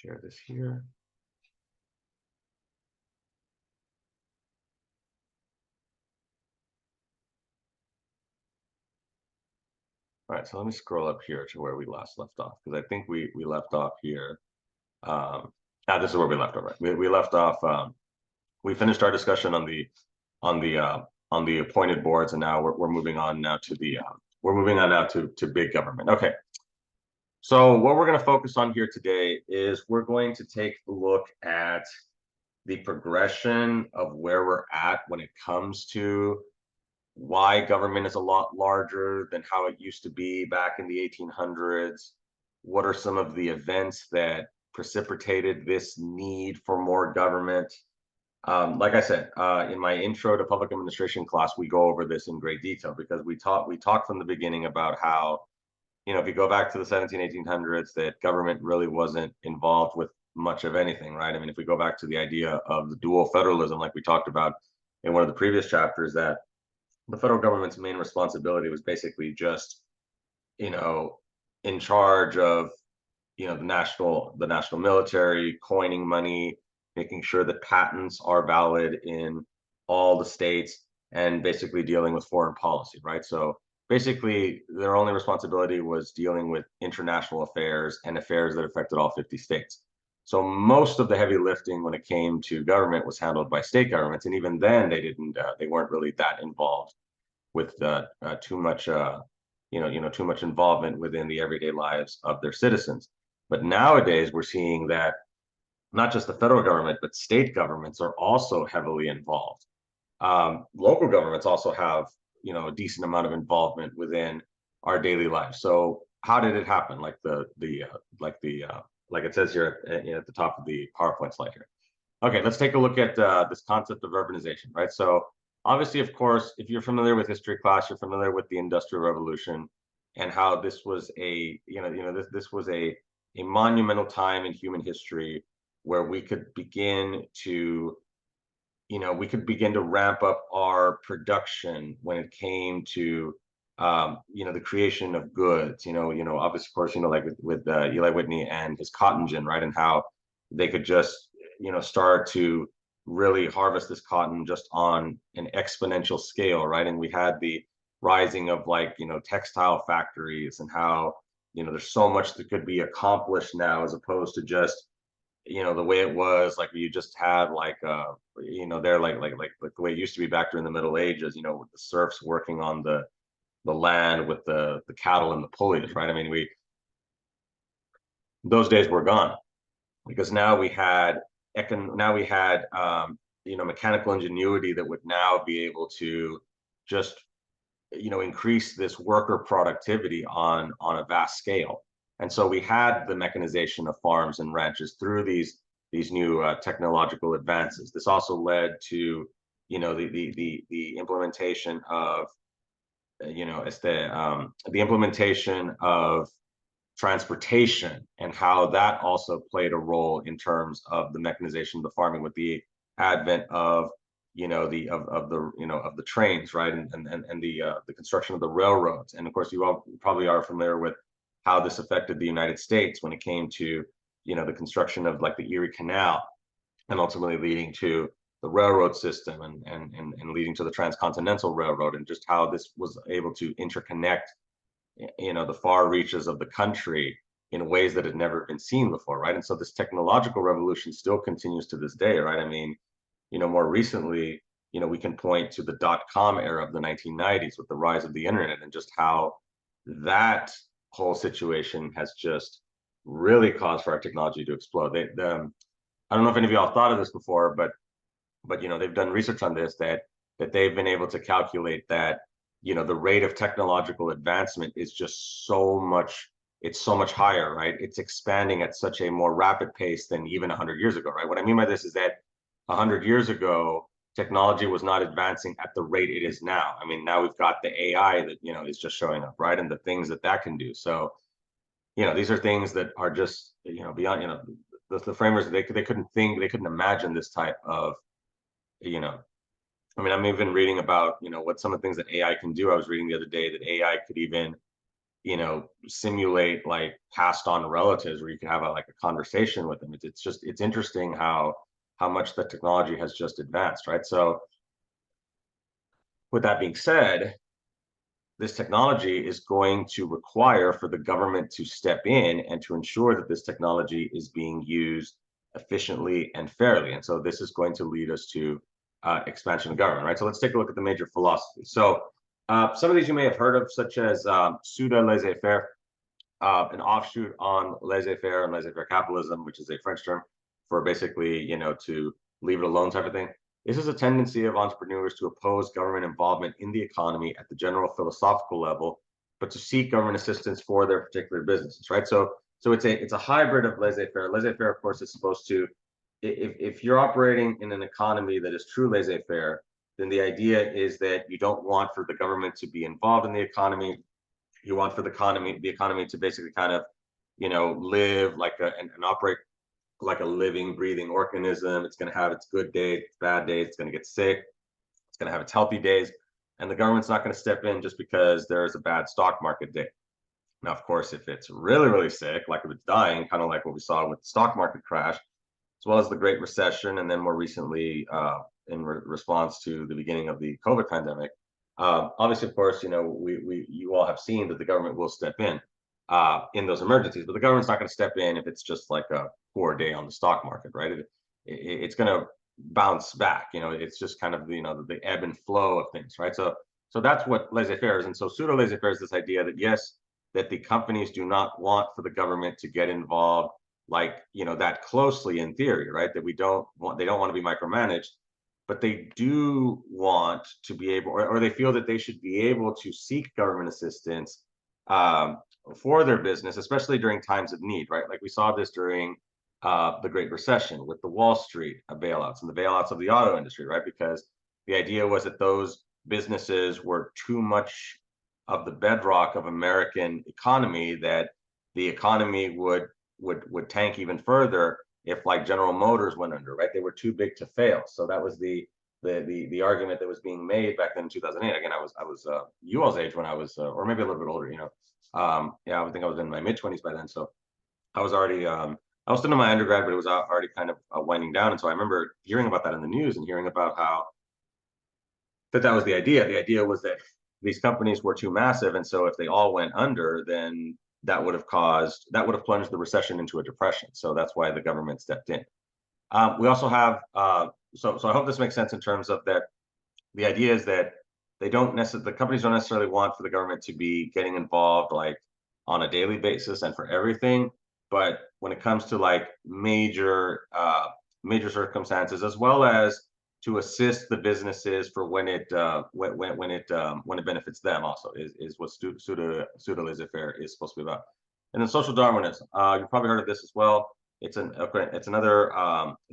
share this here. All right, so let me scroll up here to where we last left off, because I think we left off here. This is where we left off, right? We left off. We finished our discussion on the appointed boards, and now we're moving on now to big government. Okay. So what we're going to focus on here today is we're going to take a look at the progression of where we're at when it comes to why government is a lot larger than how it used to be back in the 1800s. What are some of the events that precipitated this need for more government? Like I said, in my intro to public administration class, we go over this in great detail because we talked from the beginning about how, if you go back to the 1800s, that government really wasn't involved with much of anything, right? I mean, if we go back to the idea of the dual federalism, like we talked about in one of the previous chapters, that the federal government's main responsibility was basically just, in charge of, the national military, coining money, making sure that patents are valid in all the states, and basically dealing with foreign policy, right? So basically, their only responsibility was dealing with international affairs and affairs that affected all 50 states. So most of the heavy lifting when it came to government was handled by state governments, and even then they weren't really that involved with too much involvement within the everyday lives of their citizens. But nowadays we're seeing that not just the federal government, but state governments are also heavily involved. Local governments also have, a decent amount of involvement within our daily lives. So how did it happen? Like it says here at the top of the PowerPoint slide here. Okay, let's take a look at this concept of urbanization, right? So obviously, of course, if you're familiar with history class, you're familiar with the Industrial Revolution and how this was this was a monumental time in human history where we could begin to ramp up our production when it came to the creation of goods. Obviously, of course, like with Eli Whitney and his cotton gin, right, and how they could just start to really harvest this cotton just on an exponential scale, right? And we had the rising of textile factories and how there's so much that could be accomplished now as opposed to just the way it was, like you just had they're like the way it used to be back during the Middle Ages, with the serfs working on the land with the cattle and the pulleys, right? I mean, those days were gone because now we had mechanical ingenuity that would now be able to just increase this worker productivity on a vast scale. And so we had the mechanization of farms and ranches through these new technological advances. This also led to the implementation of the implementation of transportation, and how that also played a role in terms of the mechanization of the farming with the advent of the trains, right, and the construction of the railroads. And of course, you all probably are familiar with how this affected the United States when it came to the construction of like the Erie Canal, and ultimately leading to the railroad system and leading to the Transcontinental Railroad, and just how this was able to interconnect the far reaches of the country in ways that had never been seen before, right? And so this technological revolution still continues to this day, right? I mean, more recently, we can point to the dot-com era of the 1990s with the rise of the internet, and just how that whole situation has just really caused for our technology to explode. I don't know if any of y'all thought of this before, but they've done research on this that they've been able to calculate that the rate of technological advancement is just so much higher, right? It's expanding at such a more rapid pace than even 100 years ago, right? What I mean by this is that 100 years ago, technology was not advancing at the rate it is now. I mean, now we've got the AI that is just showing up, right, and the things that can do. So these are things that are just beyond the framers. They couldn't imagine this type of I mean, I'm even reading about what some of the things that AI can do. I was reading the other day that AI could even simulate like passed on relatives where you can have like a conversation with them. It's interesting how much the technology has just advanced, right? So with that being said, this technology is going to require for the government to step in and to ensure that this technology is being used efficiently and fairly. And so this is going to lead us to expansion of government, right? So let's take a look at the major philosophies. So some of these you may have heard of, such as pseudo laissez-faire, an offshoot on laissez-faire and laissez-faire capitalism, which is a French term for basically, to leave it alone type of thing. This is a tendency of entrepreneurs to oppose government involvement in the economy at the general philosophical level, but to seek government assistance for their particular businesses, right? So it's a hybrid of laissez-faire. Laissez-faire, of course, is supposed to, if you're operating in an economy that is true laissez-faire, then the idea is that you don't want for the government to be involved in the economy. You want for the economy to basically kind of, live like and operate like a living, breathing organism. It's going to have its good days, its bad days. It's going to get sick. It's going to have its healthy days. And the government's not going to step in just because there's a bad stock market day. Now, of course, if it's really, really sick, like if it's dying, kind of like what we saw with the stock market crash, as well as the Great Recession, and then more recently, in response to the beginning of the COVID pandemic, obviously, of course, you all have seen that the government will step in those emergencies, but the government's not going to step in if it's just like a poor day on the stock market, right? It's going to bounce back. It's just kind of the ebb and flow of things, right? So that's what laissez-faire is, and so pseudo laissez-faire is this idea that yes, that the companies do not want for the government to get involved like that closely in theory, right? That they don't want to be micromanaged, but they do want to be able, or they feel that they should be able to seek government assistance for their business, especially during times of need, right? Like we saw this during the Great Recession with the Wall Street bailouts and the bailouts of the auto industry, right? Because the idea was that those businesses were too much of the bedrock of American economy, that the economy would tank even further if like General Motors went under, right? They were too big to fail. So that was the argument that was being made back then in 2008. Again, I was you all's age when I was, or maybe a little bit older, yeah, I think I was in my mid-20s by then. So I was already, I was still in my undergrad, but it was already kind of winding down. And so I remember hearing about that in the news and hearing about how that was the idea. The idea was that these companies were too massive, and so if they all went under, then that would have plunged the recession into a depression. So that's why the government stepped in. We also have, so I hope this makes sense in terms of that. The idea is that the companies don't necessarily want for the government to be getting involved like on a daily basis and for everything, but when it comes to like major circumstances, as well as to assist the businesses for when it benefits them, also is what pseudo laissez-faire is supposed to be about. And then social Darwinism, you've probably heard of this as well. It's an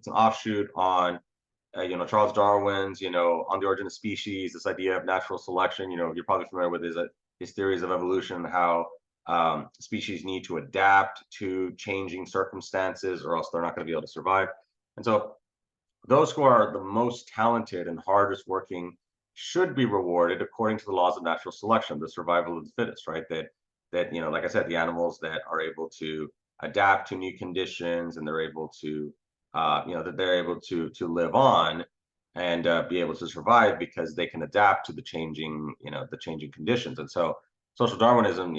offshoot on Charles Darwin's, on the origin of species, this idea of natural selection. You're probably familiar with his theories of evolution, how species need to adapt to changing circumstances or else they're not going to be able to survive. And so those who are the most talented and hardest working should be rewarded according to the laws of natural selection, the survival of the fittest, right? That like I said, the animals that are able to adapt to new conditions and they're able to that they're able to live on and be able to survive because they can adapt to the changing conditions. And so social Darwinism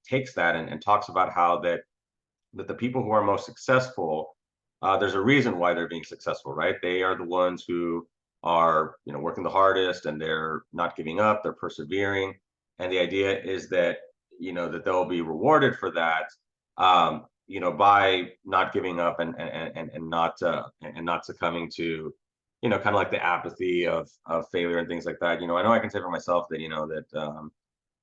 takes that and talks about how that the people who are most successful, there's a reason why they're being successful, right? They are the ones who are working the hardest, and they're not giving up, they're persevering. And the idea is that that they'll be rewarded for that, by not giving up and not succumbing to, kind of like the apathy of failure and things like that. I know I can say for myself that, that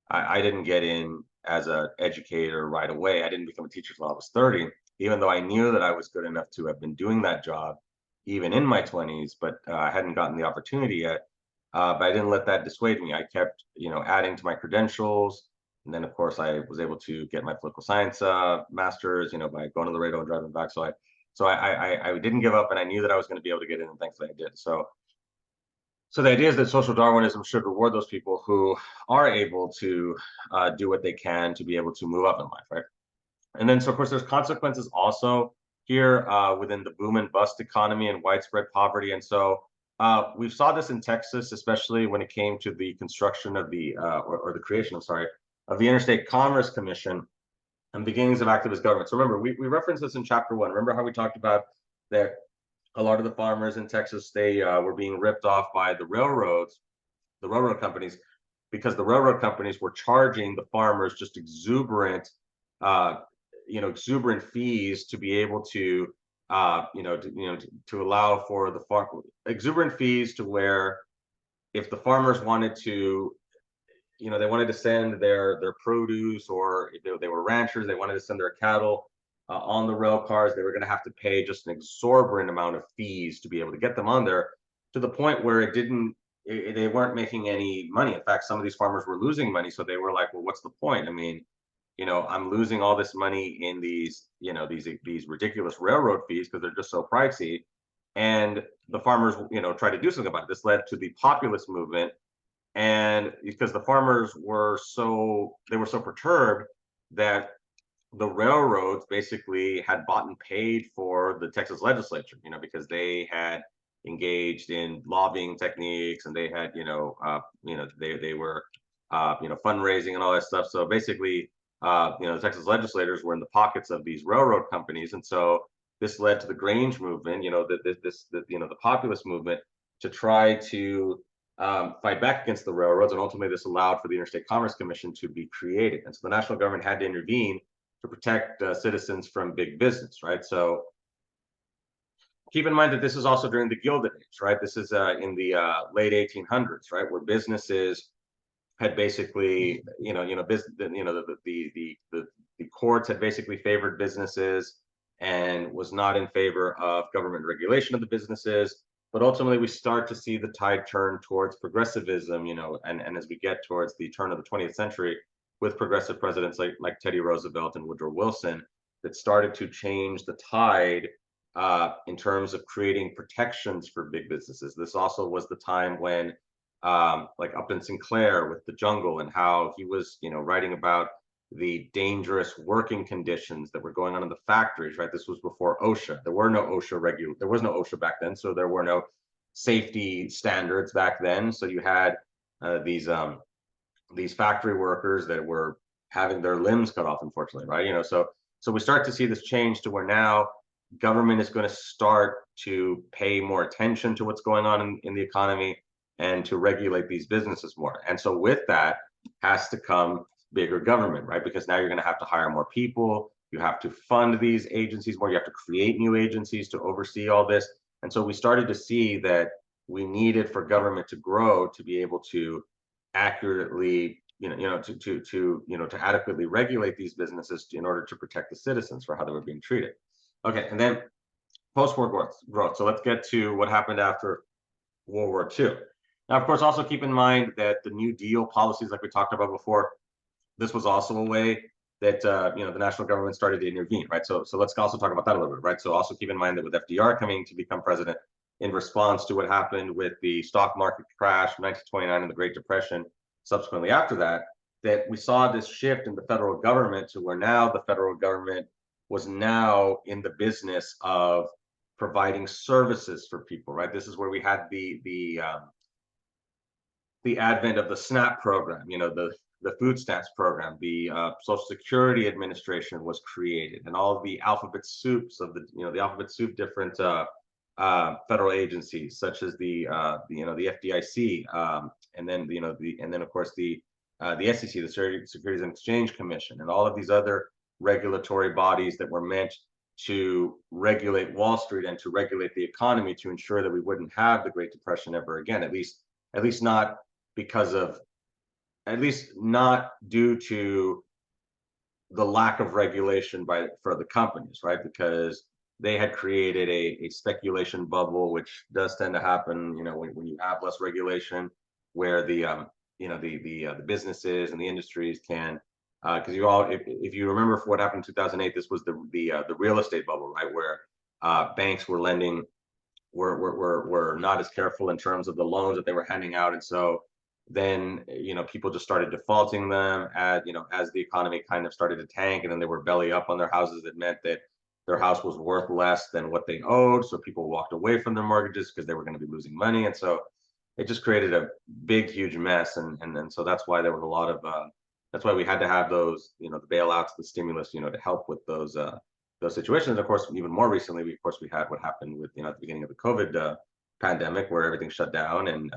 I didn't get in as an educator right away. I didn't become a teacher until I was 30, even though I knew that I was good enough to have been doing that job even in my 20s, but I hadn't gotten the opportunity yet. But I didn't let that dissuade me. I kept, adding to my credentials. And then, of course, I was able to get my political science master's, by going to Laredo and driving back. So I didn't give up, and I knew that I was going to be able to get in, and thankfully I did. So So the idea is that social Darwinism should reward those people who are able to do what they can to be able to move up in life, right? And then, so of course, there's consequences also here within the boom and bust economy and widespread poverty. And so we saw this in Texas, especially when it came to the construction of the, or the creation, I'm sorry, of the Interstate Commerce Commission and beginnings of activist government. So remember, we referenced this in chapter 1. Remember how we talked about that a lot of the farmers in Texas, they were being ripped off by the railroads, the railroad companies, because the railroad companies were charging the farmers just exuberant, exuberant fees to be able to, to allow for the farm, exuberant fees to where if the farmers wanted to, they wanted to send their produce, or if they were ranchers, they wanted to send their cattle on the rail cars, they were going to have to pay just an exorbitant amount of fees to be able to get them on there, to the point where they weren't making any money. In fact, some of these farmers were losing money. So they were like, well, what's the point? I mean, I'm losing all this money in these ridiculous railroad fees because they're just so pricey. And the farmers, tried to do something about it. This led to the populist movement. And because the farmers were so perturbed that the railroads basically had bought and paid for the Texas legislature, because they had engaged in lobbying techniques, and they had, they were, fundraising and all that stuff. So basically, the Texas legislators were in the pockets of these railroad companies, and so this led to the Grange movement, the populist movement, to try to fight back against the railroads, and ultimately this allowed for the Interstate Commerce Commission to be created. And so the national government had to intervene to protect citizens from big business, right? So keep in mind that this is also during the Gilded Age, right? This is in the late 1800s, right, where businesses had basically, the courts had basically favored businesses and was not in favor of government regulation of the businesses. But ultimately, we start to see the tide turn towards progressivism, and as we get towards the turn of the 20th century, with progressive presidents like Teddy Roosevelt and Woodrow Wilson, that started to change the tide in terms of creating protections for big businesses. This also was the time when, like Upton Sinclair with The Jungle, and how he was, writing about the dangerous working conditions that were going on in the factories, right? This was before OSHA. There was no OSHA back then, so there were no safety standards back then. So you had these factory workers that were having their limbs cut off, unfortunately, right? So we start to see this change to where now government is going to start to pay more attention to what's going on in the economy and to regulate these businesses more. And so with that has to come bigger government, right? Because now you're going to have to hire more people. You have to fund these agencies more. You have to create new agencies to oversee all this. And so we started to see that we needed for government to grow to be able to accurately, to adequately regulate these businesses in order to protect the citizens for how they were being treated. Okay, and then post-war growth. So let's get to what happened after World War II. Now, of course, also keep in mind that the New Deal policies, like we talked about before, this was also a way that the national government started to intervene, right? So let's also talk about that a little bit, right? So also keep in mind that with FDR coming to become president in response to what happened with the stock market crash from 1929 and the Great Depression, subsequently after that, that we saw this shift in the federal government to where now the federal government was now in the business of providing services for people, right? This is where we had the advent of the SNAP program, the food stamps program. The Social Security Administration was created, and all of the alphabet soups of the alphabet soup different federal agencies, such as the FDIC, and then of course the SEC, the Securities and Exchange Commission, and all of these other regulatory bodies that were meant to regulate Wall Street and to regulate the economy to ensure that we wouldn't have the Great Depression ever again, at least not not due to the lack of regulation for the companies, right? Because they had created a speculation bubble, which does tend to happen, when you have less regulation, where the businesses and the industries can, because if you remember what happened in 2008, this was the real estate bubble, right, where banks were lending were not as careful in terms of the loans that they were handing out, and so then people just started defaulting them as the economy kind of started to tank, and then they were belly up on their houses. It meant that their house was worth less than what they owed, so people walked away from their mortgages because they were going to be losing money, and so it just created a big, huge mess, and so that's why there was a lot of that's why we had to have those, the bailouts, the stimulus, to help with those situations. Of course, even more recently, we had what happened with at the beginning of the COVID pandemic, where everything shut down and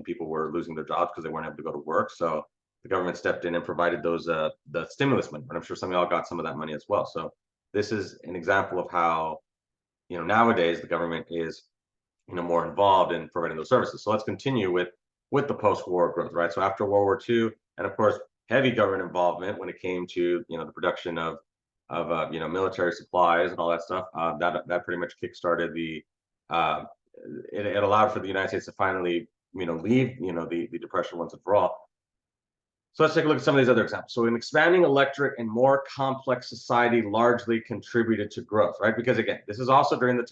people were losing their jobs because they weren't able to go to work. So the government stepped in and provided those the stimulus money, but I'm sure some of y'all got some of that money as well. So this is an example of how nowadays the government is more involved in providing those services. So let's continue with the post-war growth, right? So after World War II, and of course, heavy government involvement when it came to the production of military supplies and all that stuff. That pretty much kickstarted the it allowed for the United States to finally leave the depression once and for all. So let's take a look at some of these other examples. So an expanding electorate and more complex society largely contributed to growth, right? Because again, this is also during the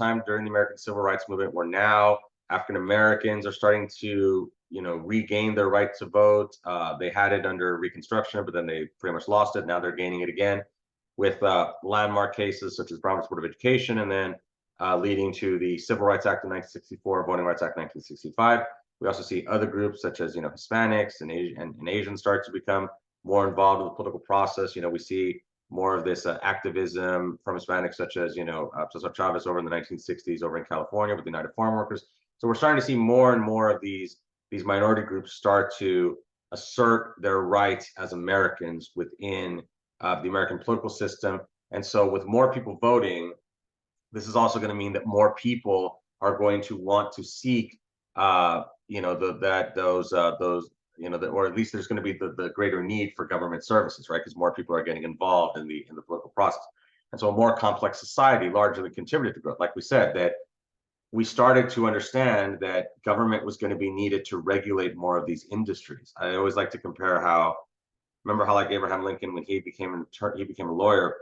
American Civil Rights Movement, where now African Americans are starting to regain their right to vote. They had it under Reconstruction, but then they pretty much lost it. Now they're gaining it again with landmark cases such as Brown's Board of Education, and then leading to the Civil Rights Act of 1964, Voting Rights Act 1965. We also see other groups such as Hispanics and Asians start to become more involved in the political process. We see more of this activism from Hispanics, such as Cesar Chavez over in the 1960s over in California with the United Farm Workers. So we're starting to see more and more of these minority groups start to assert their rights as Americans within the American political system. And so with more people voting, this is also going to mean that more people are going to want to seek those or at least there's going to be the greater need for government services, right? Because more people are getting involved in the political process. And so a more complex society largely contributed to growth. Like we said, that we started to understand that government was going to be needed to regulate more of these industries. I always like to compare remember how like Abraham Lincoln, when he became a lawyer,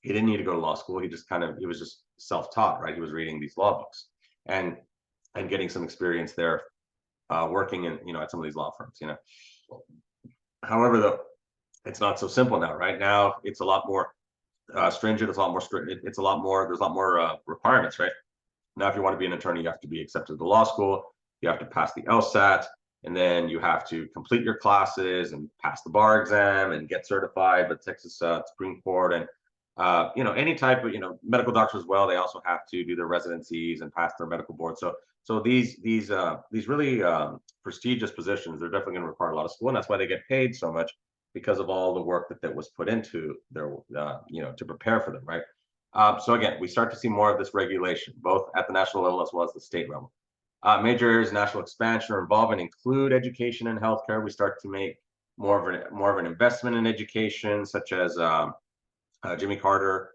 he didn't need to go to law school. He was just self-taught, right? He was reading these law books and getting some experience there, working in at some of these law firms. However, though, it's not so simple now. Right now, it's a lot more stringent. It's a lot more strict. There's a lot more requirements, right? Now, if you want to be an attorney, you have to be accepted to law school. You have to pass the LSAT, and then you have to complete your classes and pass the bar exam and get certified by Texas Supreme Court. And any type of medical doctors as well, they also have to do their residencies and pass their medical board. So these really prestigious positions, they're definitely going to require a lot of school, and that's why they get paid so much, because of all the work that was put into their to prepare for them, right? So again, we start to see more of this regulation, both at the national level as well as the state level. Major areas of national expansion or involvement include education and healthcare. We start to make more of an investment in education, such as Jimmy Carter.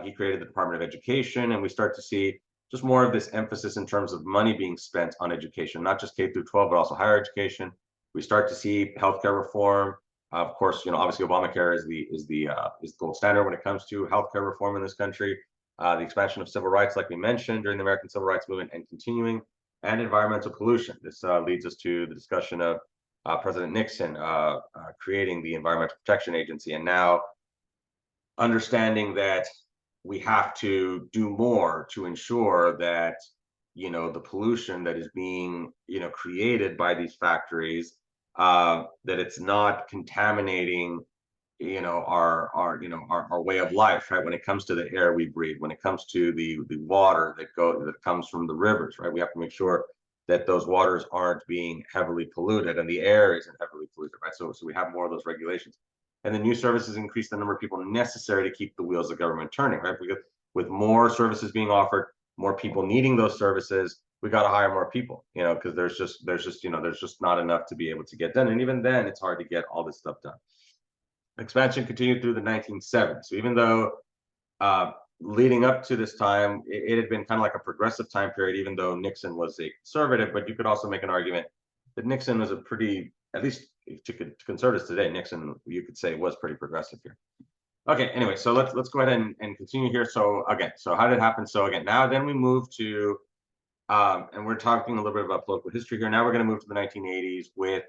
He created the Department of Education, and we start to see just more of this emphasis in terms of money being spent on education, not just K through 12, but also higher education. We start to see healthcare reform. Of course, obviously Obamacare is the gold standard when it comes to healthcare reform in this country. The expansion of civil rights, like we mentioned, during the American Civil Rights Movement and continuing, and environmental pollution. This leads us to the discussion of President Nixon creating the Environmental Protection Agency, and now understanding that we have to do more to ensure that the pollution that is being created by these factories, that it's not contaminating our way of life, right? When it comes to the air we breathe, when it comes to the water that comes from the rivers, right? We have to make sure that those waters aren't being heavily polluted and the air isn't heavily polluted, right? So we have more of those regulations. And the new services increase the number of people necessary to keep the wheels of government turning, right? Because with more services being offered, more people needing those services, we got to hire more people, because there's just not enough to be able to get done. And even then, it's hard to get all this stuff done. Expansion continued through the 1970s. So even though leading up to this time, it had been kind of like a progressive time period, even though Nixon was a conservative, but you could also make an argument that Nixon was at least to conservatives today, Nixon, you could say, was pretty progressive here. Okay, anyway, so let's go ahead and continue here. So how did it happen? So again, now then we move to And we're talking a little bit about political history here. Now we're going to move to the 1980s with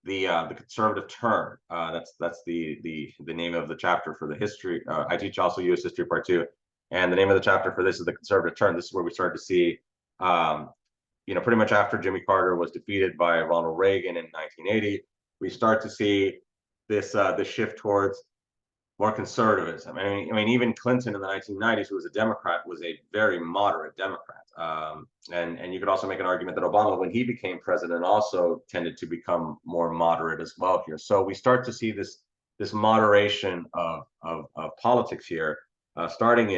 the conservative turn. That's the name of the chapter for the history. I teach also U.S. History Part 2, and the name of the chapter for this is the conservative turn. This is where we start to see, pretty much after Jimmy Carter was defeated by Ronald Reagan in 1980, we start to see this shift towards more conservatism. I mean, even Clinton in the 1990s, who was a Democrat, was a very moderate Democrat. And you could also make an argument that Obama, when he became president, also tended to become more moderate as well here. So we start to see this moderation of politics here, starting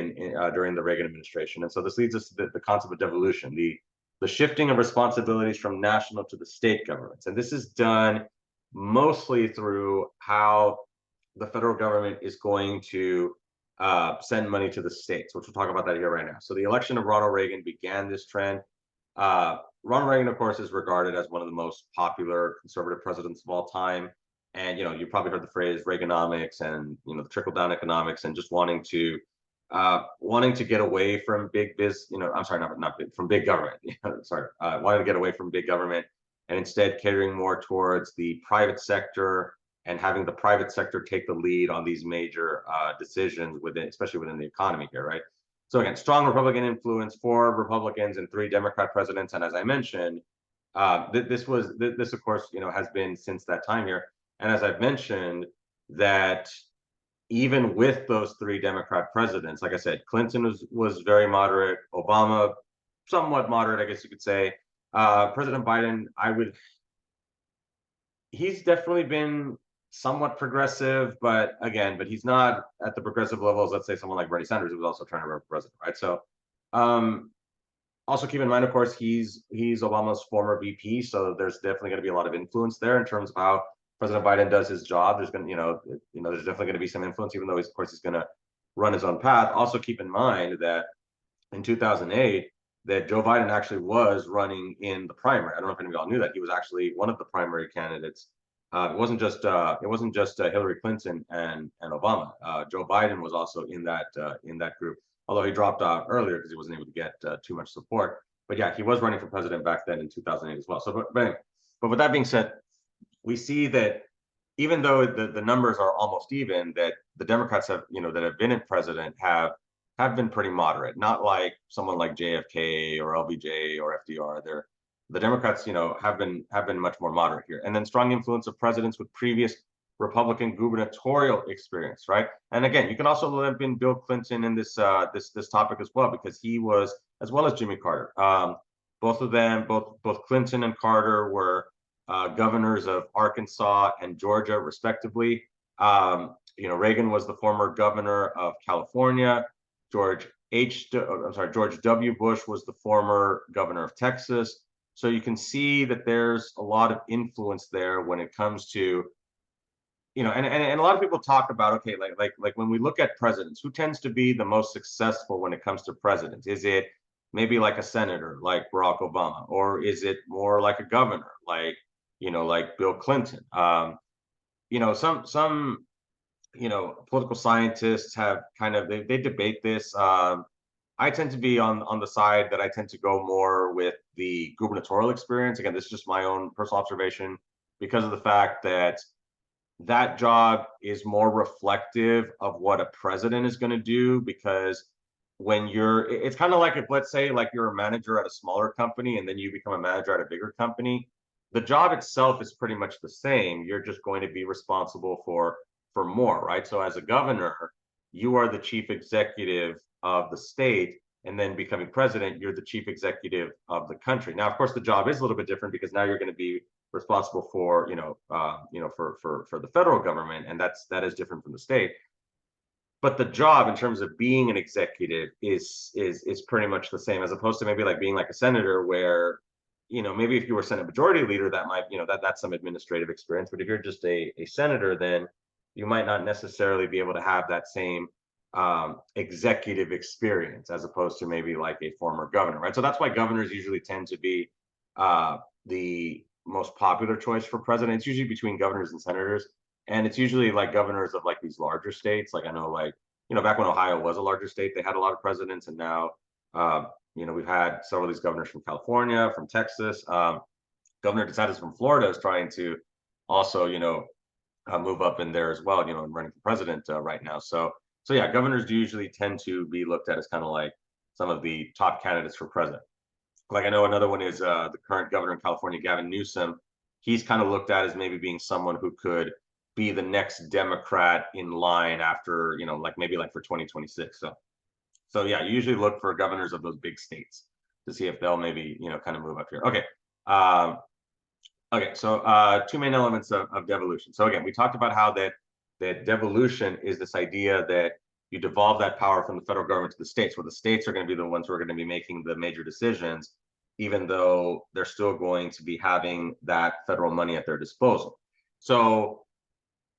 during the Reagan administration. And so this leads us to the concept of devolution, the shifting of responsibilities from national to the state governments. And this is done mostly through how the federal government is going to send money to the states, which we'll talk about that here right now. So the election of Ronald Reagan began this trend. Ronald Reagan, of course, is regarded as one of the most popular conservative presidents of all time. And you probably heard the phrase Reaganomics and the trickle down economics, and just wanting to get away from big biz. I'm sorry, not big, from big government. Sorry, wanting to get away from big government and instead catering more towards the private sector and having the private sector take the lead on these major decisions especially within the economy here, right? So again, strong Republican influence, 4 Republicans and 3 Democrat presidents, and as I mentioned, this of course has been since that time here. And as I've mentioned, that even with those 3 Democrat presidents, like I said, Clinton was very moderate, Obama somewhat moderate, I guess you could say. President Biden, he's definitely been somewhat progressive, but he's not at the progressive levels, let's say someone like Bernie Sanders, who was also trying to run for president, right? So also keep in mind, of course, he's Obama's former VP, so there's definitely going to be a lot of influence there in terms of how President Biden does his job. There's going to, there's definitely going to be some influence, even though he's going to run his own path. Also keep in mind that in 2008, that Joe Biden actually was running in the primary. I don't know if any of y'all knew that. He was actually one of the primary candidates. It wasn't just Hillary Clinton and Obama. Joe Biden was also in that group, although he dropped out earlier because he wasn't able to get too much support. But yeah, he was running for president back then in 2008 as well. So, but with that being said, we see that even though the numbers are almost even, that the Democrats that have been in president have been pretty moderate, not like someone like JFK or LBJ or FDR. The Democrats, have been much more moderate here. And then strong influence of presidents with previous Republican gubernatorial experience, right? And again, you can also lump in Bill Clinton in this topic as well, because he was, as well as Jimmy Carter. Both of them, both Clinton and Carter were governors of Arkansas and Georgia, respectively. Reagan was the former governor of California. George W. Bush was the former governor of Texas. So you can see that there's a lot of influence there when it comes to, and a lot of people talk about, okay, like when we look at presidents, who tends to be the most successful when it comes to presidents? Is it maybe like a senator like Barack Obama, or is it more like a governor like Bill Clinton? Some political scientists have they debate this. I tend to be on the side that I tend to go more with the gubernatorial experience. Again, this is just my own personal observation, because of the fact that job is more reflective of what a president is going to do. Because when it's kind of like, if let's say like you're a manager at a smaller company and then you become a manager at a bigger company, the job itself is pretty much the same. You're just going to be responsible for more, right? So as a governor, you are the chief executive of the state, and then becoming president, you're the chief executive of the country. Now, of course, the job is a little bit different, because now you're going to be responsible for for the federal government, and that is different from the state. But the job in terms of being an executive is pretty much the same, as opposed to maybe like being like a senator, where maybe if you were Senate Majority Leader, that might that's some administrative experience. But if you're just a senator, then you might not necessarily be able to have that same executive experience, as opposed to maybe like a former governor, right? So that's why governors usually tend to be the most popular choice for president. It's usually between governors and senators, and it's usually like governors of like these larger states. Like I know, like back when Ohio was a larger state, they had a lot of presidents, and now we've had several of these governors from California, from Texas. Governor DeSantis from Florida is trying to also, move up in there as well, and running for president right now. So yeah, governors do usually tend to be looked at as kind of like some of the top candidates for president. Like I know another one is the current governor of California, Gavin Newsom. He's kind of looked at as maybe being someone who could be the next Democrat in line after, like maybe like for 2026. So yeah, you usually look for governors of those big states to see if they'll maybe, kind of move up here. Okay. Okay, so two main elements of devolution. So again, we talked about how that devolution is this idea that you devolve that power from the federal government to the states, where the states are going to be the ones who are going to be making the major decisions, even though they're still going to be having that federal money at their disposal. So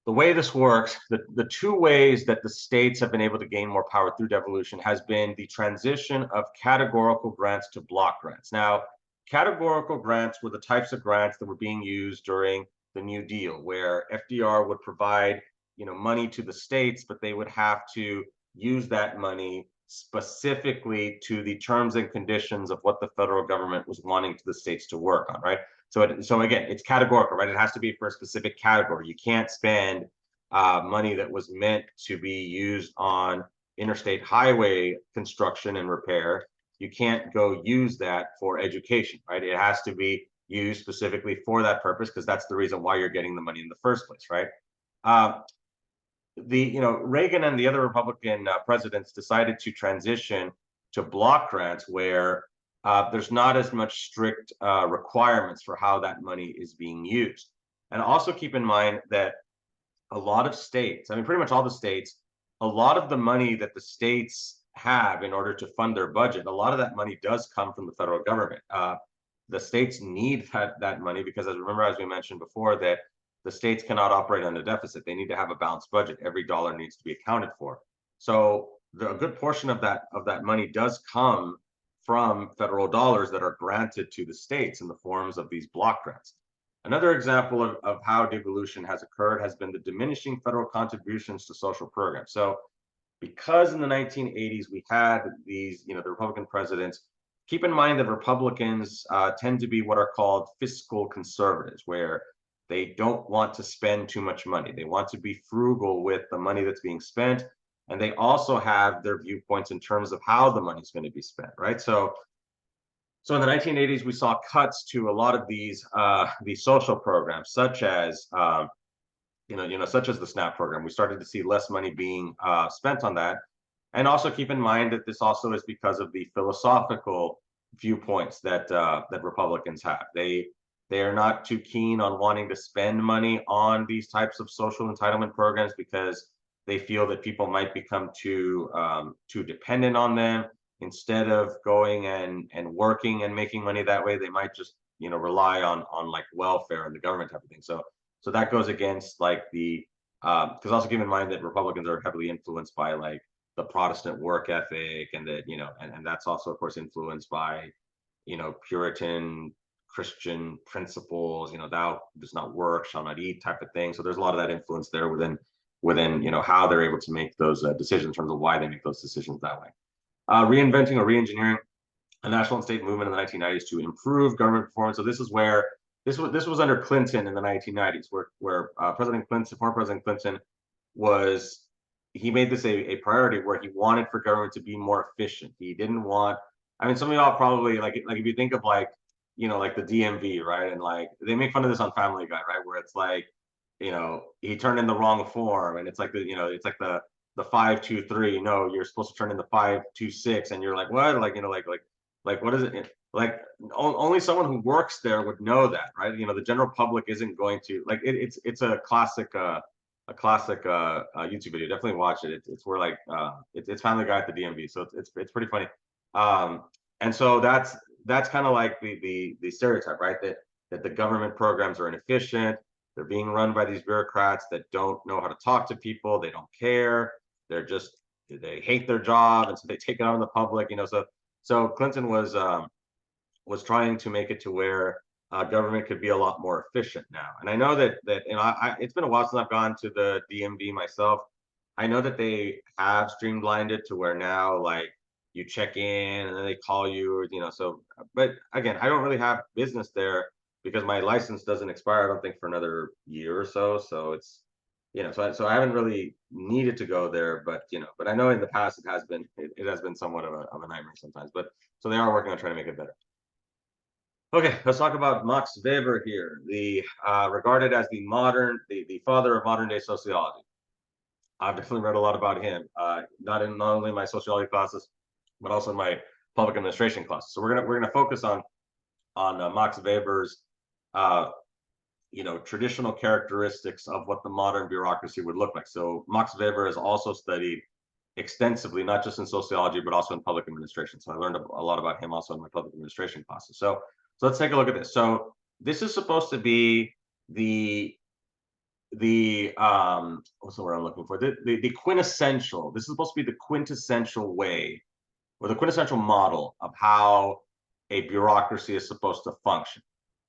the way this works, the two ways that the states have been able to gain more power through devolution has been the transition of categorical grants to block grants. Now, categorical grants were the types of grants that were being used during the New Deal, where FDR would provide, money to the states, but they would have to use that money specifically to the terms and conditions of what the federal government was wanting the states to work on, right? So again, it's categorical, right? It has to be for a specific category. You can't spend money that was meant to be used on interstate highway construction and repair. You can't go use that for education, right? It has to be used specifically for that purpose because that's the reason why you're getting the money in the first place, right? Reagan and the other Republican presidents decided to transition to block grants where there's not as much strict requirements for how that money is being used. And also keep in mind that a lot of states, I mean, pretty much all the states, a lot of the money that the states have in order to fund their budget, a lot of that money does come from the federal government. The states need that money because, as we mentioned before, that the states cannot operate on a deficit. They need to have a balanced budget. Every dollar needs to be accounted for. So a good portion of that money does come from federal dollars that are granted to the states in the forms of these block grants. Another example of how devolution has occurred has been the diminishing federal contributions to social programs. So because in the 1980s we had these, the Republican presidents, keep in mind that Republicans tend to be what are called fiscal conservatives, where they don't want to spend too much money. They want to be frugal with the money that's being spent. And they also have their viewpoints in terms of how the money is going to be spent, right? So in the 1980s, we saw cuts to a lot of these social programs, such as such as the SNAP program. We started to see less money being spent on that. And also keep in mind that this also is because of the philosophical viewpoints that Republicans have. They are not too keen on wanting to spend money on these types of social entitlement programs because they feel that people might become too dependent on them. Instead of going and working and making money that way, they might just rely on like welfare and the government type of thing. So that goes against like the because also keep in mind that Republicans are heavily influenced by like the Protestant work ethic, and that and that's also of course influenced by Puritan Christian principles, thou does not work, shall not eat type of thing. So there's a lot of that influence there within how they're able to make those decisions in terms of why they make those decisions that way. Reinventing or re-engineering a national and state movement in the 1990s to improve government performance. So this is where this was under Clinton in the 1990s, where President Clinton, former President Clinton, he made this a priority where he wanted for government to be more efficient. He didn't want. I mean, some of y'all probably like if you think of like like the DMV, right? And like they make fun of this on Family Guy, right? Where it's like, he turned in the wrong form, and it's like it's like the 523. No, you're supposed to turn in the 526, and you're like, what? Like like what is it? Like only someone who works there would know that, right? The general public isn't going to like it. It's a classic YouTube video. Definitely watch it. It's where like it's Family Guy at the DMV, so it's pretty funny. And so that's kind of like the stereotype, right? That the government programs are inefficient. They're being run by these bureaucrats that don't know how to talk to people. They don't care. They hate their job, and so they take it out on the public. So Clinton was trying to make it to where government could be a lot more efficient now. And I know that it's been a while since I've gone to the DMV myself. I know that they have streamlined it to where now like you check in and then they call you, so, but again, I don't really have business there because my license doesn't expire, I don't think, for another year or so. So it's, so I haven't really needed to go there, but I know in the past it has been somewhat of a nightmare sometimes, but so they are working on trying to make it better. Okay, let's talk about Max Weber here, the regarded as the father of modern day sociology. I've definitely read a lot about him, not only in my sociology classes, but also in my public administration classes. So we're gonna focus on Max Weber's traditional characteristics of what the modern bureaucracy would look like. So Max Weber has also studied extensively, not just in sociology, but also in public administration. So I learned a lot about him also in my public administration classes. So let's take a look at this. So this is supposed to be the what's the word I'm looking for? The quintessential. This is supposed to be the quintessential way or the quintessential model of how a bureaucracy is supposed to function.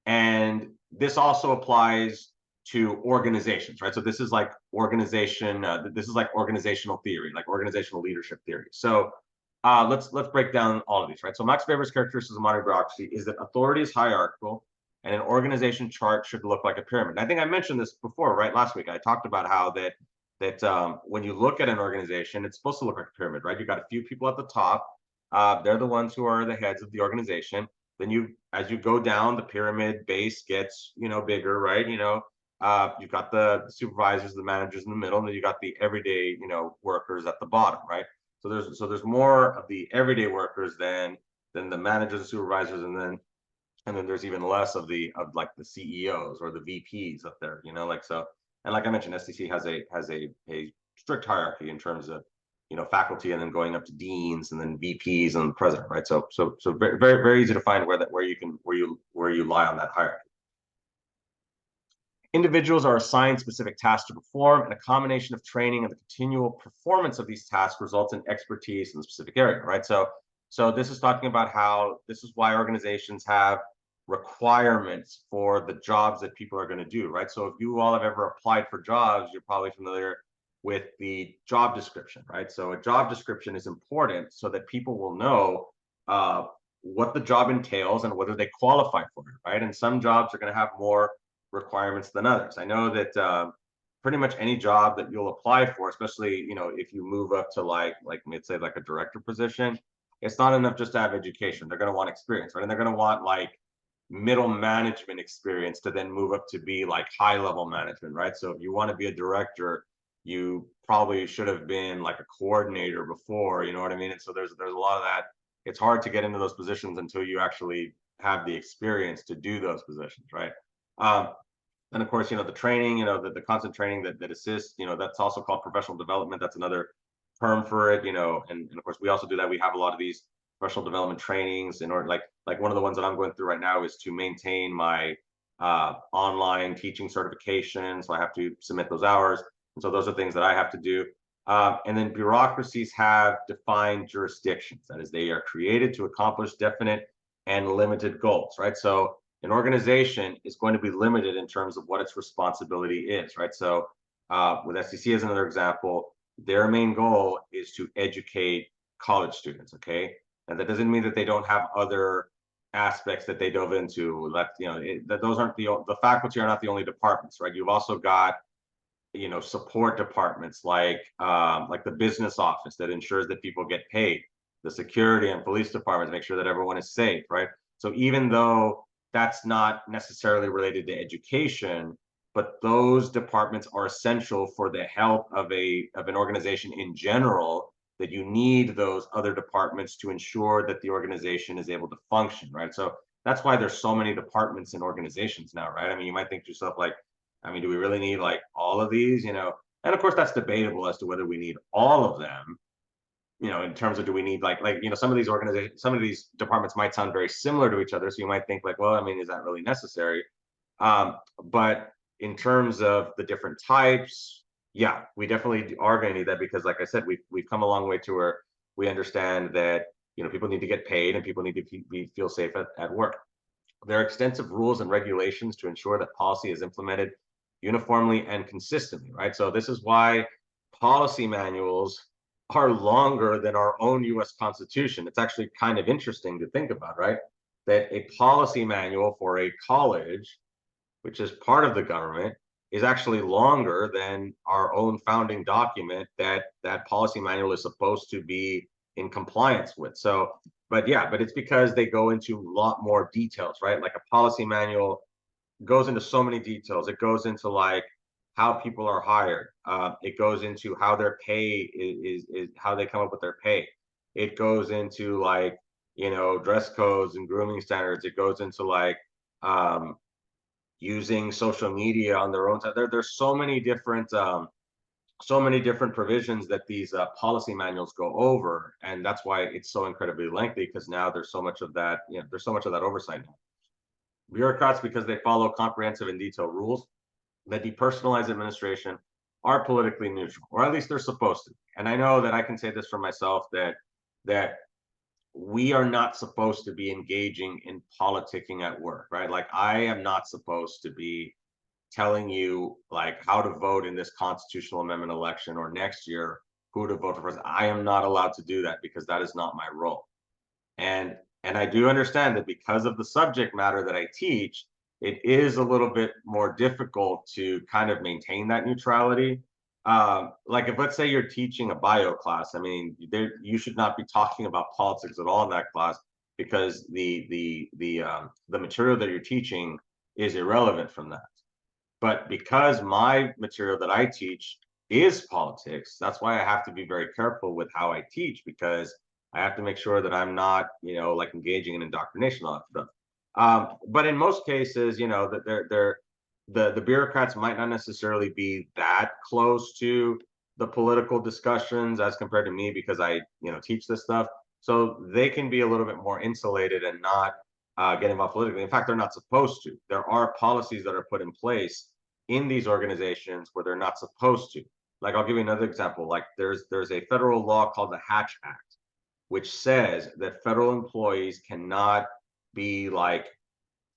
And this also applies to organizations, right? So this is like this is like organizational theory, like organizational leadership theory. So let's break down all of these, right? So Max Weber's characteristics of modern bureaucracy is that authority is hierarchical and an organization chart should look like a pyramid. I think I mentioned this before, right? Last week I talked about how that when you look at an organization, it's supposed to look like a pyramid, right? You've got a few people at the top. They're the ones who are the heads of the organization. Then as you go down, the pyramid base gets, bigger, right? You've got the supervisors, the managers in the middle, and then you got the everyday, workers at the bottom, right? So there's more of the everyday workers than the managers and supervisors, and then there's even less of like the CEOs or the VPs up there, like so. And like I mentioned, STC has a strict hierarchy in terms of faculty, and then going up to deans and then VPs and the president, right? So very very easy to find where you lie on that hierarchy. Individuals are assigned specific tasks to perform, and a combination of training and the continual performance of these tasks results in expertise in the specific area, right? So this is talking about how this is why organizations have requirements for the jobs that people are going to do, right? So if you all have ever applied for jobs, you're probably familiar with the job description, right? So a job description is important so that people will know what the job entails and whether they qualify for it, right? And some jobs are going to have more requirements than others. I know that pretty much any job that you'll apply for, especially if you move up to like let's say like a director position, it's not enough just to have education. They're going to want experience, right? And they're going to want like middle management experience to then move up to be like high level management, right? So if you want to be a director, you probably should have been like a coordinator before, you know what I mean? And so there's a lot of that. It's hard to get into those positions until you actually have the experience to do those positions, right? And of course, the training, the constant training that assists, that's also called professional development. That's another term for it, and of course we also do that. We have a lot of these professional development trainings in order, like one of the ones that I'm going through right now is to maintain my online teaching certification. So I have to submit those hours. And so those are things that I have to do. And then bureaucracies have defined jurisdictions. That is, they are created to accomplish definite and limited goals, right? So an organization is going to be limited in terms of what its responsibility is, right? So with STC as another example, their main goal is to educate college students, okay? And that doesn't mean that they don't have other aspects that they dove into. That those aren't the faculty are not the only departments, right? You've also got support departments like the business office that ensures that people get paid, the security and police departments make sure that everyone is safe, right? So even though that's not necessarily related to education, but those departments are essential for the health of an organization in general, that you need those other departments to ensure that the organization is able to function, right? So that's why there's so many departments in organizations now, right? I mean, you might think to yourself, like, I mean, do we really need like all of these, And of course that's debatable as to whether we need all of them, in terms of, do we need like some of these organizations, some of these departments might sound very similar to each other. So you might think like, well, I mean, is that really necessary? But in terms of the different types, yeah, we definitely are going to need that, because like I said, we've come a long way to where we understand that, people need to get paid and people need to feel safe at work. There are extensive rules and regulations to ensure that policy is implemented uniformly and consistently, right? So this is why policy manuals are longer than our own US Constitution. It's actually kind of interesting to think about, right? That a policy manual for a college, which is part of the government, is actually longer than our own founding document that that policy manual is supposed to be in compliance with. So, but yeah, but it's because they go into a lot more details, right? Like a policy manual goes into so many details. It goes into like how people are hired. It goes into how their pay is how they come up with their pay. It goes into like, you know, dress codes and grooming standards. It goes into like um, using social media on their own time. There's so many different provisions that these policy manuals go over, and that's why it's so incredibly lengthy, because now there's so much of that, you know, there's so much of that oversight now. Bureaucrats, because they follow comprehensive and detailed rules that depersonalize administration, are politically neutral, or at least they're supposed to be. And I know that I can say this for myself, that we are not supposed to be engaging in politicking at work, right? Like I am not supposed to be telling you like how to vote in this constitutional amendment election or next year who to vote for president. I am not allowed to do that because that is not my role. And I do understand that because of the subject matter that I teach, it is a little bit more difficult to kind of maintain that neutrality. Like if let's say you're teaching a bio class, I mean, you should not be talking about politics at all in that class, because the material that you're teaching is irrelevant from that. But because my material that I teach is politics, that's why I have to be very careful with how I teach, because I have to make sure that I'm not, you know, like engaging in indoctrination, all that stuff. But in most cases, you know, that the bureaucrats might not necessarily be that close to the political discussions as compared to me, because I, you know, teach this stuff. So they can be a little bit more insulated and not get involved politically. In fact, they're not supposed to. There are policies that are put in place in these organizations where they're not supposed to. Like I'll give you another example. Like there's a federal law called the Hatch Act, which says that federal employees cannot be like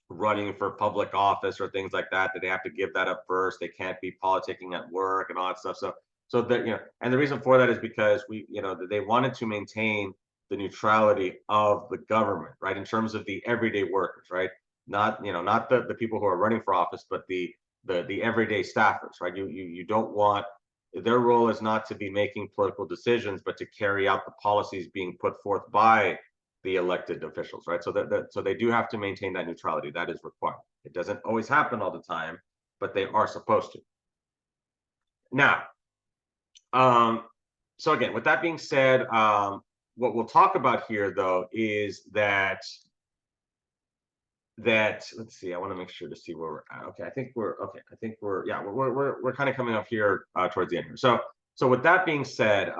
running for public office or things like that, that they have to give that up first. They can't be politicking at work and all that stuff. So that, you know, and the reason for that is because we, you know, they wanted to maintain the neutrality of the government, right? In terms of the everyday workers, right? Not, you know, not the people who are running for office, but the everyday staffers, right? You don't want, their role is not to be making political decisions, but to carry out the policies being put forth by the elected officials, right? So they do have to maintain that neutrality. That is required. It doesn't always happen all the time, but they are supposed to. Now, so again, with that being said, what we'll talk about here though is that let's see, I want to make sure to see where we're at. Okay, I think we're okay. I think we're, yeah, we're kind of coming up here towards the end here. So with that being said,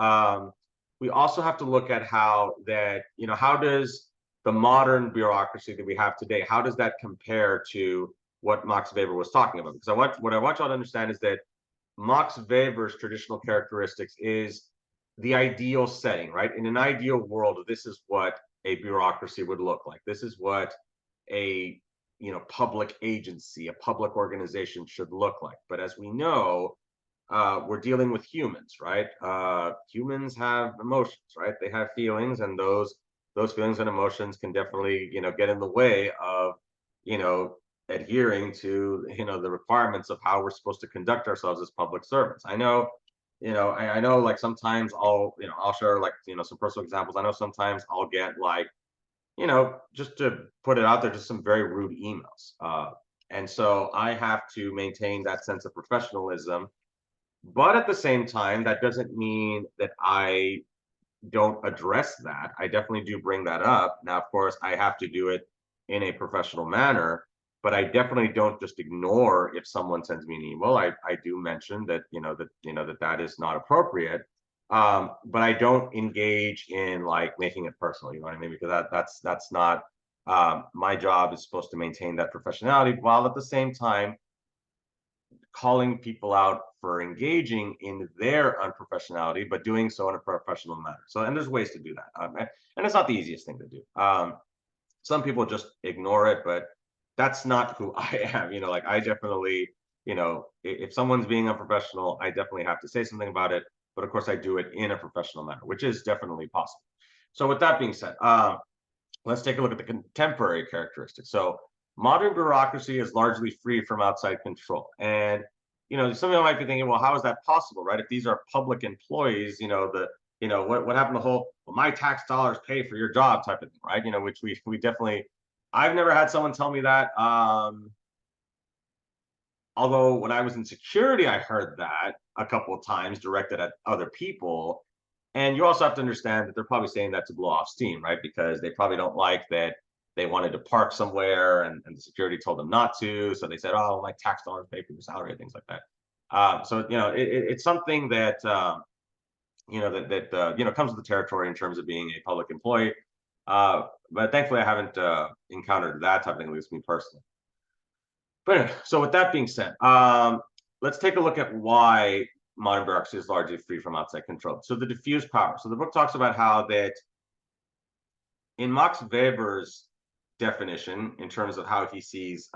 we also have to look at how that, you know, how does the modern bureaucracy that we have today, how does that compare to what Max Weber was talking about? Because what I want y'all to understand is that Max Weber's traditional characteristics is the ideal setting, right? In an ideal world, this is what a bureaucracy would look like. This is what a, you know, public agency, a public organization should look like. But as we know, we're dealing with humans, right? Humans have emotions, right? They have feelings, and those feelings and emotions can definitely, you know, get in the way of, you know, adhering to, you know, the requirements of how we're supposed to conduct ourselves as public servants. I know, you know, I know like sometimes I'll share like, you know, some personal examples. I know sometimes I'll get like, you know, just to put it out there, just some very rude emails. And so I have to maintain that sense of professionalism. But at the same time, that doesn't mean that I don't address that. I definitely do bring that up. Now, of course, I have to do it in a professional manner, but I definitely don't just ignore if someone sends me an email. I do mention that, that is not appropriate. But I don't engage in like making it personal, you know what I mean? Because that's not my job is supposed to maintain that professionality while at the same time calling people out for engaging in their unprofessionality, but doing so in a professional manner. So, and there's ways to do that. And it's not the easiest thing to do. Some people just ignore it, but that's not who I am. You know, like I definitely, you know, if someone's being unprofessional, I definitely have to say something about it. but of course I do it in a professional manner, which is definitely possible. So with that being said, let's take a look at the contemporary characteristics. So modern bureaucracy is largely free from outside control. And, some of you might be thinking, well, how is that possible, right? If these are public employees, what happened to the whole, well, my tax dollars pay for your job type of thing, right? Which we definitely, I've never had someone tell me that. Although when I was in security, I heard that a couple of times directed at other people. And you also have to understand that they're probably saying that to blow off steam, right? Because they probably don't like that they wanted to park somewhere and the security told them not to. So they said, oh, my tax dollars pay for your salary and things like that. It's something that, comes with the territory in terms of being a public employee. But thankfully, I haven't encountered that type of thing, at least me personally. But anyway, so with that being said, let's take a look at why modern bureaucracy is largely free from outside control. So the diffuse power. So the book talks about how that in Max Weber's definition, in terms of how he sees,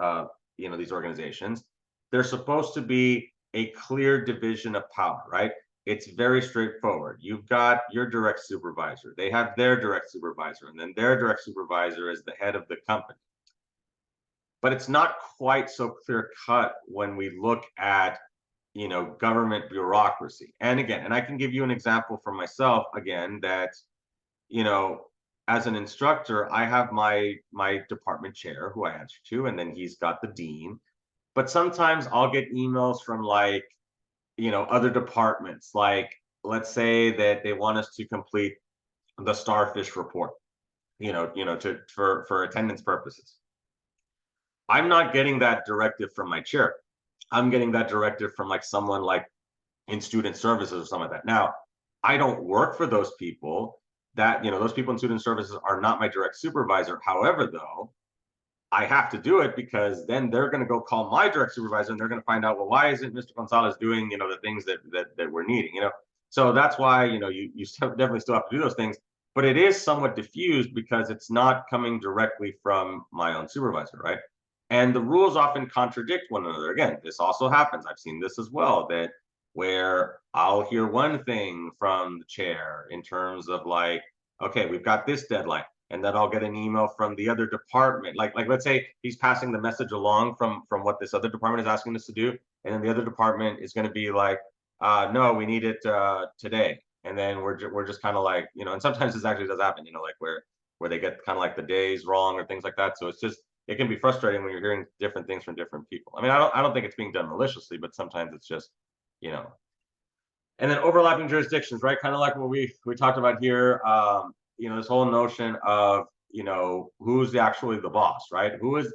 these organizations, there's supposed to be a clear division of power, right? It's very straightforward. You've got your direct supervisor. They have their direct supervisor, and then their direct supervisor is the head of the company. But it's not quite so clear cut when we look at government bureaucracy. And again, and I can give you an example for myself again that as an instructor, I have my department chair who I answer to, and then he's got the dean. But sometimes I'll get emails from other departments, like let's say that they want us to complete the starfish report, for attendance purposes. I'm not getting that directive from my chair. I'm getting that directive from someone in student services or something like that. Now, I don't work for those people. Those people in student services are not my direct supervisor. However, though, I have to do it because then they're going to go call my direct supervisor and they're going to find out, well, why isn't Mr. Gonzalez doing, the things that we're needing, So that's why, you definitely still have to do those things, but it is somewhat diffused because it's not coming directly from my own supervisor, right? And the rules often contradict one another. Again, this also happens. I've seen this as well, that where I'll hear one thing from the chair in terms of okay, we've got this deadline, and then I'll get an email from the other department. Like let's say he's passing the message along from what this other department is asking us to do, and then the other department is going to be no, we need it today. And then we're just kind of and sometimes this actually does happen, where they get kind of the days wrong or things like that. So it's just, it can be frustrating when you're hearing different things from different people. I mean, I don't think it's being done maliciously, but sometimes it's just, And then overlapping jurisdictions, right? Kind of like what we talked about here. This whole notion of, who's actually the boss, right? Who is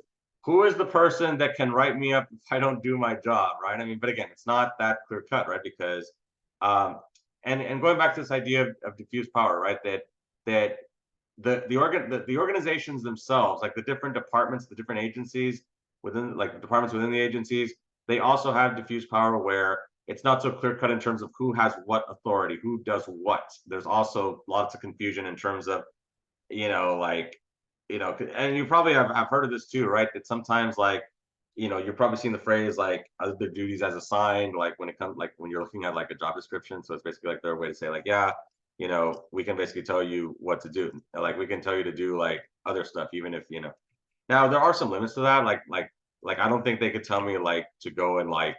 the person that can write me up if I don't do my job, right? I mean, but again, it's not that clear cut, right? Because and going back to this idea of diffuse power, right? That the organizations themselves, like the different departments, the different agencies within, the departments within the agencies, they also have diffuse power where it's not so clear cut in terms of who has what authority, who does what. There's also lots of confusion in terms of, and you probably have heard of this too, right? That sometimes you're probably seeing the phrase other duties as assigned, when it comes when you're looking at a job description. So it's basically their way to say yeah, we can basically tell you what to do. We can tell you to do other stuff, even if Now there are some limits to that. I don't think they could tell me to go and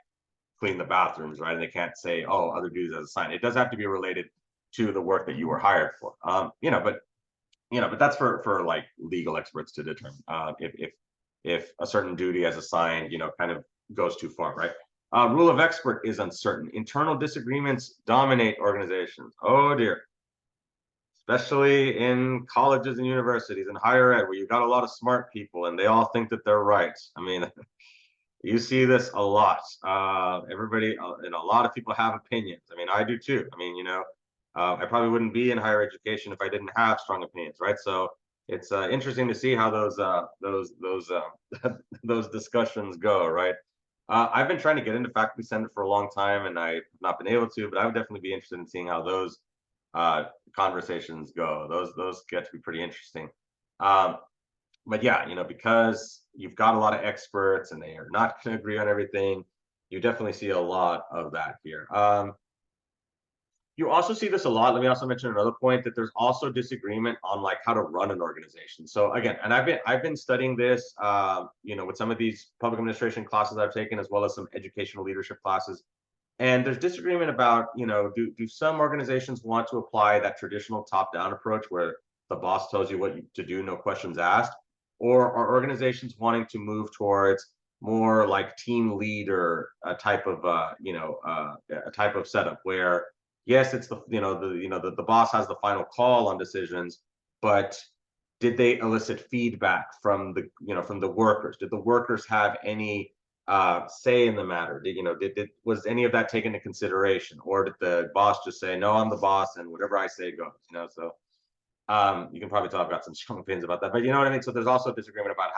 clean the bathrooms, right? And they can't say, oh, other duties as assigned. It does have to be related to the work that you were hired for. But that's for legal experts to determine if a certain duty as assigned, kind of goes too far, right? Rule of expert is uncertain. Internal disagreements dominate organizations. Oh dear. Especially in colleges and universities and higher ed, where you've got a lot of smart people and they all think that they're right. I mean, you see this a lot. Everybody, and a lot of people have opinions. I mean, I do too. I mean, I probably wouldn't be in higher education if I didn't have strong opinions, right? So it's interesting to see how those discussions go, right? I've been trying to get into faculty senate for a long time, and I've not been able to, but I would definitely be interested in seeing how those conversations go. Those get to be pretty interesting. But yeah, because you've got a lot of experts and they are not going to agree on everything, you definitely see a lot of that here. You also see this a lot. Let me also mention another point, that there's also disagreement on like how to run an organization. So again, and I've been studying this, with some of these public administration classes I've taken, as well as some educational leadership classes. And there's disagreement about, do some organizations want to apply that traditional top-down approach where the boss tells you what to do, no questions asked, or are organizations wanting to move towards more like team leader type of a type of setup where yes, it's the boss has the final call on decisions, but did they elicit feedback from the workers? Did the workers have any say in the matter? Was any of that taken into consideration, or did the boss just say, no, I'm the boss and whatever I say goes? So you can probably tell I've got some strong opinions about that, but you know what I mean. So there's also disagreement about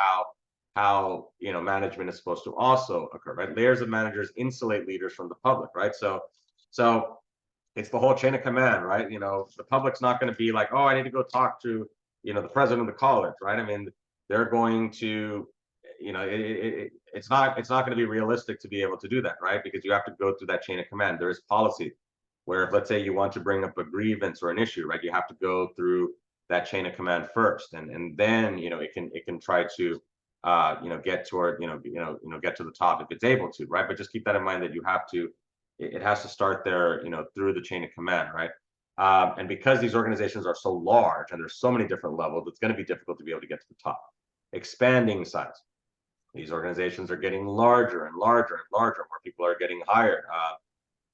how management is supposed to also occur, right? Layers of managers insulate leaders from the public, right? So it's the whole chain of command, right? The public's not going to be like, oh, I need to go talk to the president of the college, right? I mean, they're going to, it's not going to be realistic to be able to do that, right? Because you have to go through that chain of command. There is policy where if, let's say, you want to bring up a grievance or an issue, right, you have to go through that chain of command first, and then it can try to get toward get to the top if it's able to, right? But just keep that in mind, that you have to, it has to start there, through the chain of command, right? And because these organizations are so large and there's so many different levels, it's going to be difficult to be able to get to the top. Expanding size. These organizations are getting larger and larger and larger. More people are getting hired.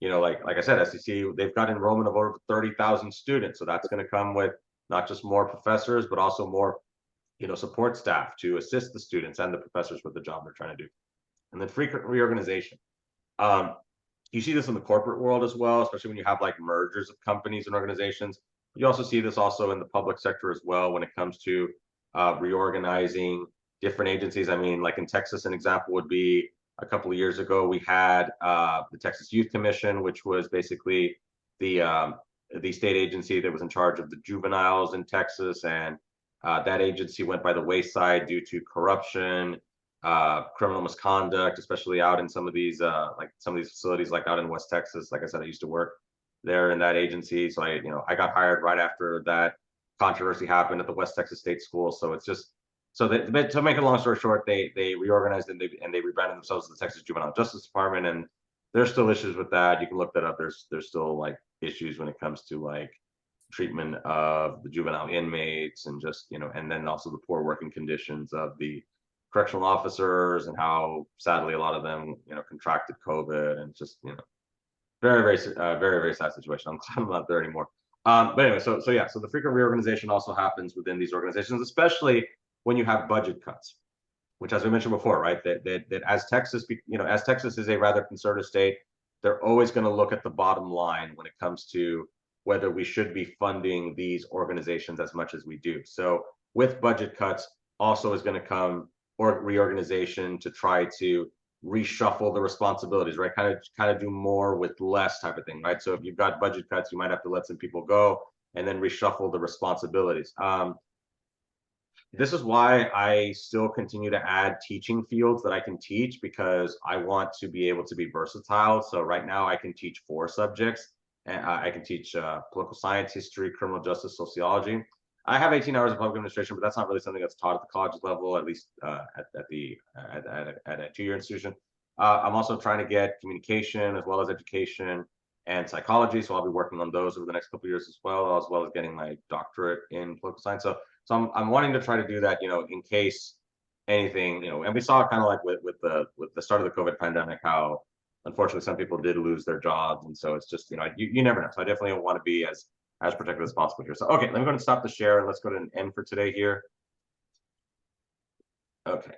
Like I said, SEC, they've got enrollment of over 30,000 students. So that's going to come with not just more professors, but also more, support staff to assist the students and the professors with the job they're trying to do. And then frequent reorganization. You see this in the corporate world as well, especially when you have like mergers of companies and organizations. You also see this also in the public sector as well when it comes to reorganizing different agencies. I mean, like in Texas, an example would be a couple of years ago, we had the Texas Youth Commission, which was basically the state agency that was in charge of the juveniles in Texas, and that agency went by the wayside due to corruption, criminal misconduct, especially out in some of these facilities, like out in West Texas. Like I said, I used to work there in that agency, so I got hired right after that controversy happened at the West Texas State School. So it's just, so to make a long story short, they reorganized and they rebranded themselves as the Texas Juvenile Justice Department, and there's still issues with that. You can look that up. There's still like issues when it comes to like treatment of the juvenile inmates, and just and then also the poor working conditions of the correctional officers, and how sadly a lot of them contracted COVID, and just very very sad situation. I'm glad I'm not there anymore. But anyway, so the frequent reorganization also happens within these organizations, especially when you have budget cuts, which, as I mentioned before, right, that as Texas, as Texas is a rather conservative state, they're always going to look at the bottom line when it comes to whether we should be funding these organizations as much as we do. So with budget cuts also is going to come reorganization to try to reshuffle the responsibilities, right? Kind of do more with less type of thing, right? So if you've got budget cuts, you might have to let some people go and then reshuffle the responsibilities. This is why I still continue to add teaching fields that I can teach, because I want to be able to be versatile. So right now I can teach 4 subjects, and I can teach political science, history, criminal justice, sociology. I have 18 hours of public administration, but that's not really something that's taught at the college level, at least at a 2-year institution. I'm also trying to get communication as well as education and psychology. So I'll be working on those over the next couple of years as well as getting my doctorate in political science. So I'm wanting to try to do that, in case anything, and we saw kind of like with the start of the COVID pandemic, how unfortunately some people did lose their jobs. And so it's just, you never know. So I definitely want to be as protected as possible here. So, okay, let me go and stop the share, and let's go to an end for today here. Okay.